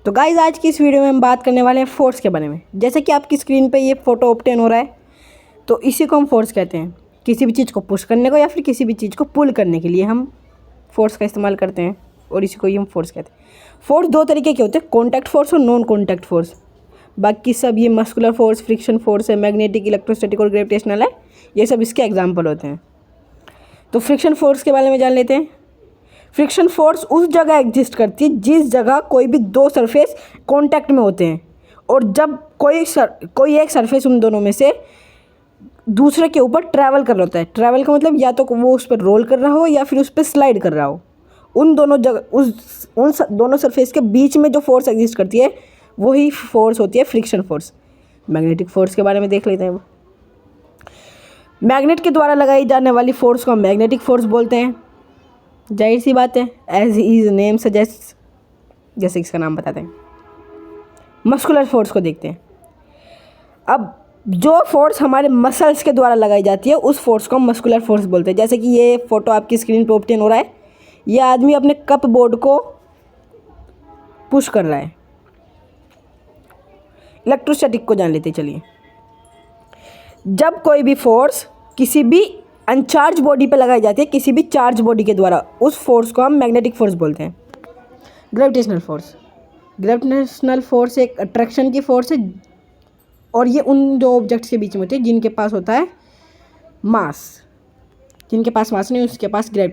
तो गाइस आज की इस वीडियो में हम बात करने वाले हैं फोर्स के बारे में। जैसे कि आपकी स्क्रीन पे ये फोटो ऑब्टेन हो रहा है, तो इसी को हम फोर्स कहते हैं। किसी भी चीज़ को पुश करने को या फिर किसी भी चीज़ को पुल करने के लिए हम फोर्स का इस्तेमाल करते हैं, और इसी को ही हम फोर्स कहते हैं। फोर्स दो तरीके के होते हैं, कॉन्टैक्ट फोर्स और नॉन कॉन्टैक्ट फोर्स। बाकी सब ये मस्कुलर फोर्स, फ्रिक्शन फोर्स है, मैग्नेटिक, इलेक्ट्रोस्टैटिक और ग्रेविटेशनल है, ये सब इसके एग्जाम्पल होते हैं। तो फ्रिक्शन फोर्स के बारे में जान लेते हैं। फ्रिक्शन फोर्स उस जगह एग्जिस्ट करती है जिस जगह कोई भी दो सरफेस कांटेक्ट में होते हैं, और जब कोई एक सरफेस उन दोनों में से दूसरे के ऊपर ट्रैवल कर रहा होता है। ट्रैवल का मतलब या तो वो उस पर रोल कर रहा हो या फिर उस पर स्लाइड कर रहा हो। उन दोनों जगह दोनों सरफेस के बीच में जो फोर्स एग्जिस्ट करती है वही फोर्स होती है फ्रिक्शन फोर्स। मैग्नेटिक फोर्स के बारे में देख लेते हैं। मैग्नेट के द्वारा लगाई जाने वाली फोर्स को हम मैग्नेटिक फोर्स बोलते हैं। जाहिर सी बात है, एज इज नेम सजेस्ट, जैसे इसका नाम बताते हैं। मस्कुलर फोर्स को देखते हैं। अब जो फोर्स हमारे मसल्स के द्वारा लगाई जाती है उस फोर्स को हम मस्कुलर फोर्स बोलते हैं। जैसे कि ये फोटो आपकी स्क्रीन पर ऑब्टेन हो रहा है, ये आदमी अपने कप बोर्ड को पुश कर रहा है। इलेक्ट्रोस्टैटिक को जान लेते हैं। चलिए, जब कोई भी फोर्स किसी भी अनचार्ज बॉडी पे लगाई जाती है किसी भी चार्ज बॉडी के द्वारा, उस फोर्स को हम मैग्नेटिक फोर्स बोलते हैं। ग्रेविटेशनल फोर्स एक अट्रैक्शन की फोर्स है, और ये उन दो ऑब्जेक्ट्स के बीच में होती है जिनके पास होता है मास। जिनके पास मास नहीं, उसके पास ग्रेविटी